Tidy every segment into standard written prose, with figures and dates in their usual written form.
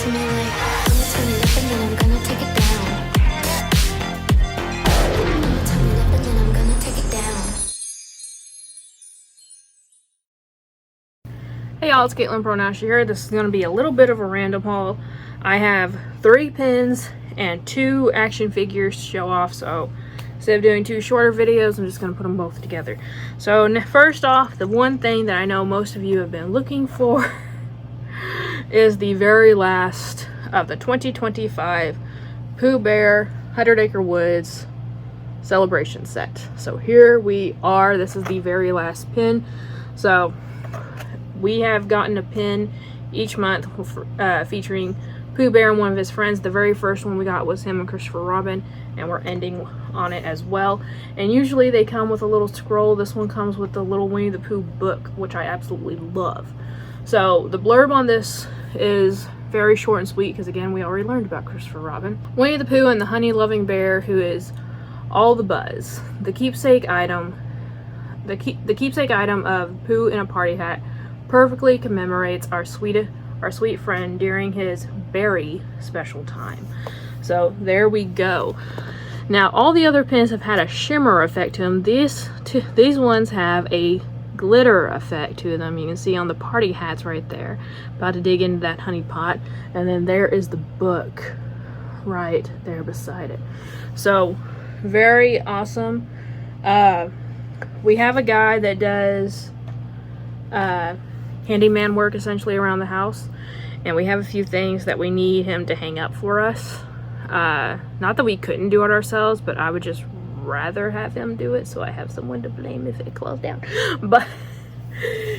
to me like, I'ma turn it up and then I'm gonna take it down. I'ma turn it up and then I'm gonna take it down. Hey y'all, it's Caitlin Pro Nash here. This is going to be a little bit of a random haul. I have 3 pins and 2 action figures to show off, so instead of doing 2 shorter videos, I'm just going to put them both together. So first off, the one thing that I know most of you have been looking for is the very last of the 2025 Pooh Bear 100 Acre Woods celebration set. So here we are. This is the very last pin. So we have gotten a pin each month featuring Pooh Bear and one of his friends. The very first one we got was him and Christopher Robin, and we're ending on it as well. And usually they come with a little scroll. This one comes with the little Winnie the Pooh book, which I absolutely love. So the blurb on this is very short and sweet because, again, we already learned about Christopher Robin. Winnie the Pooh and the honey-loving bear who is all the buzz. The keepsake item of Pooh in a party hat perfectly commemorates our sweet friend during his very special time. So there we go. Now all the other pins have had a shimmer effect to them. These ones have a glitter effect to them. You can see on the party hats right there. About to dig into that honey pot, and then there is the book right there beside it. So very awesome. We have a guy that does handyman work essentially around the house, and we have a few things that we need him to hang up for us. Not that we couldn't do it ourselves, but I would just rather have him do it so I have someone to blame if it closed down. But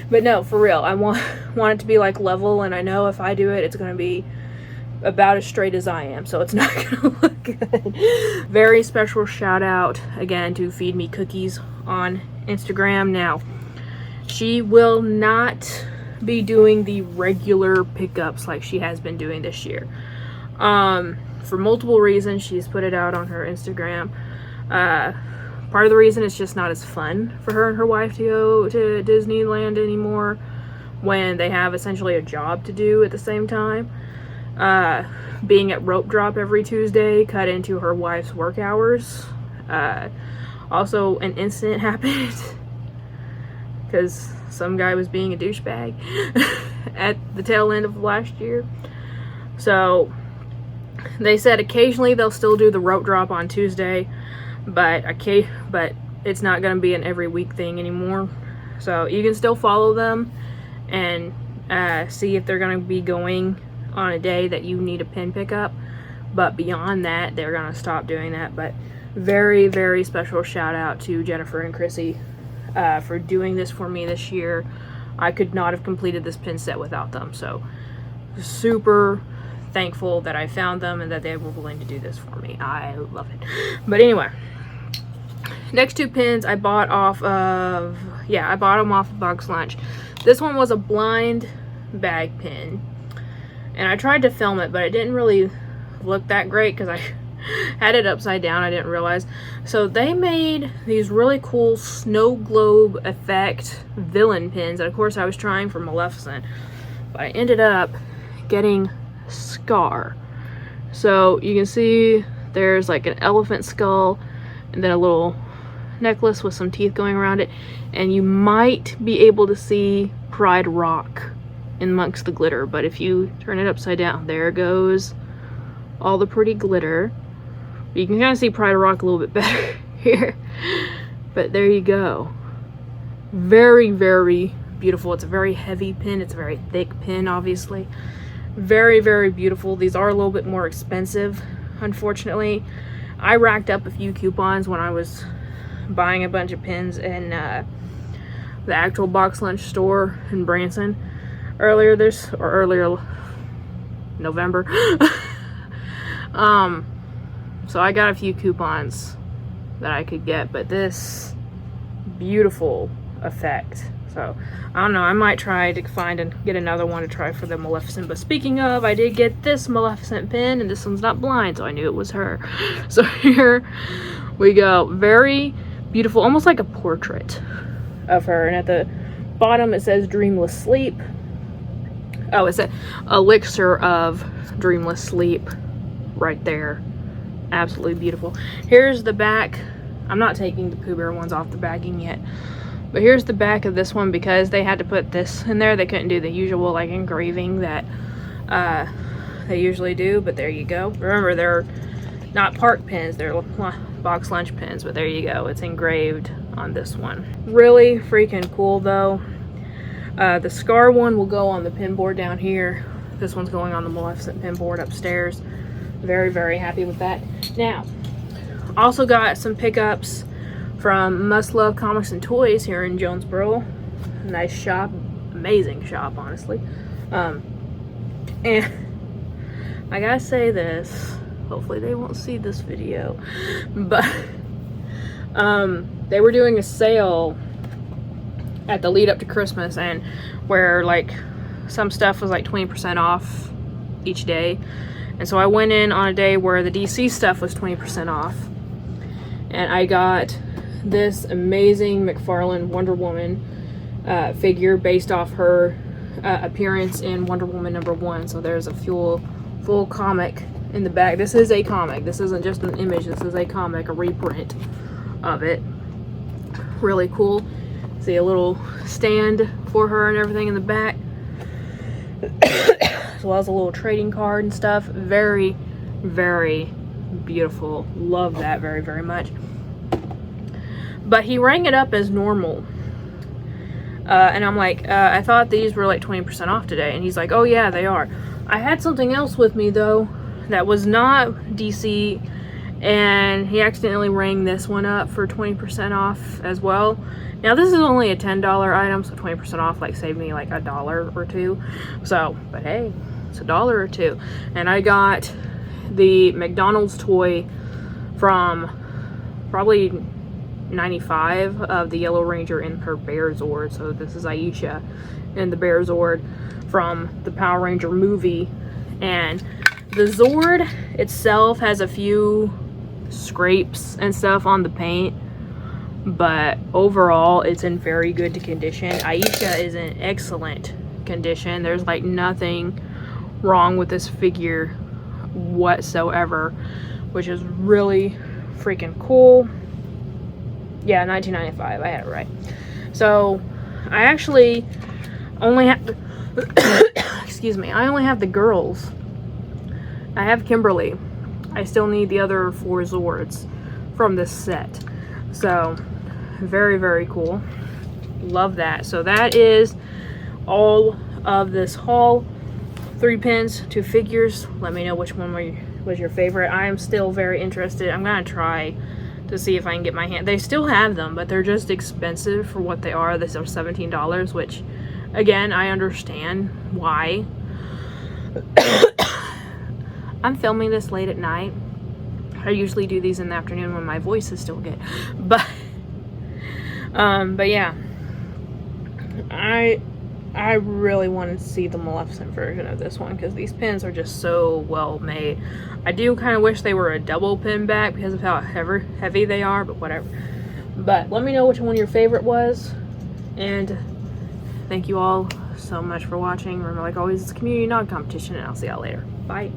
no, for real, I want it to be like level, and I know if I do it, it's going to be about as straight as I am, so it's not going to look good. Very special shout out again to Feed Me Cookies on Instagram. Now, she will not be doing the regular pickups like she has been doing this year. For multiple reasons, she's put it out on her Instagram. Part of the reason it's just not as fun for her and her wife to go to Disneyland anymore when they have essentially a job to do at the same time. Being at rope drop every Tuesday cut into her wife's work hours. Also, an incident happened because some guy was being a douchebag at the tail end of last year. So they said occasionally they'll still do the rope drop on Tuesday, but it's not going to be an every week thing anymore. So you can still follow them and see if they're going to be going on a day that you need a pin pickup, but beyond that they're going to stop doing that. But very, very special shout out to Jennifer and Chrissy for doing this for me this year. I could not have completed this pin set without them, so super thankful that I found them and that they were willing to do this for me. I love it. But anyway, next 2 pins I bought off of, I bought them off of Bugs Lunch. This one was a blind bag pin, and I tried to film it, but it didn't really look that great because I had it upside down. I didn't realize. So they made these really cool snow globe effect villain pins, and of course I was trying for Maleficent, but I ended up getting Scar. So you can see there's like an elephant skull and then a little necklace with some teeth going around it, and you might be able to see Pride Rock amongst the glitter, but if you turn it upside down, there goes all the pretty glitter. You can kind of see Pride Rock a little bit better here, but there you go. Very, very beautiful. It's a very heavy pin. It's a very thick pin, obviously. Very, very beautiful. These are a little bit more expensive, unfortunately. I racked up a few coupons when I was buying a bunch of pins in the actual Box Lunch store in Branson earlier November. So I got a few coupons that I could get, but this beautiful effect. So I don't know, I might try to find and get another one to try for the Maleficent. But speaking of, I did get this Maleficent pin, and this one's not blind, so I knew it was her. So here we go. Very beautiful, almost like a portrait of her. And at the bottom it says Dreamless Sleep. Oh, it's a elixir of dreamless sleep right there. Absolutely beautiful. Here's the back. I'm not taking the Pooh Bear ones off the bagging yet, but here's the back of this one. Because they had to put this in there, they couldn't do the usual like engraving that they usually do, but there you go. Remember, they're not park pins, they're box lunch pins, but there you go, it's engraved on this one. Really freaking cool though. The Scar one will go on the pin board down here. This one's going on the Maleficent pin board upstairs. Very, very happy with that. Now, also got some pickups from Must Love Comics and Toys here in Jonesboro. Nice shop, amazing shop, honestly. And I gotta say this, hopefully they won't see this video, but they were doing a sale at the lead up to Christmas, and where like some stuff was like 20% off each day. And so I went in on a day where the DC stuff was 20% off, and I got this amazing McFarlane Wonder Woman figure based off her appearance in Wonder Woman #1. So there's a full comic in the back. This is a comic. This isn't just an image. This is a comic, a reprint of it. Really cool. See a little stand for her and everything in the back, as well as a little trading card and stuff. Very, very beautiful. Love that very, very much. But he rang it up as normal. And I'm like, I thought these were like 20% off today. And he's like, oh yeah, they are. I had something else with me though that was not DC, and he accidentally rang this one up for 20% off as well. Now this is only a $10 item, so 20% off like saved me like $1 or $2. So, but hey, it's $1 or $2. And I got the McDonald's toy from probably 95 of the Yellow Ranger in her Bear Zord. So this is Aisha in the Bear Zord from the Power Ranger movie. And the Zord itself has a few scrapes and stuff on the paint, but overall it's in very good condition. Aisha is in excellent condition. There's like nothing wrong with this figure whatsoever, which is really freaking cool. Yeah, 1995, I had it right. So I actually only have excuse me, I only have the girls. I have Kimberly. I still need the other 4 Zords from this set. So very, very cool. Love that. So that is all of this haul. 3 pins, 2 figures. Let me know which one was your favorite. I am still very interested. I'm gonna try to see if I can get my hand. They still have them, but they're just expensive for what they are. These are $17, which again, I understand why. I'm filming this late at night. I usually do these in the afternoon when my voice is still good. But yeah, I really wanted to see the Maleficent version of this one because these pins are just so well made. I do kind of wish they were a double pin back because of how heavy they are, but whatever. But let me know which one your favorite was, and thank you all so much for watching. Remember, like always, it's a community, not a competition, and I'll see y'all later. Bye.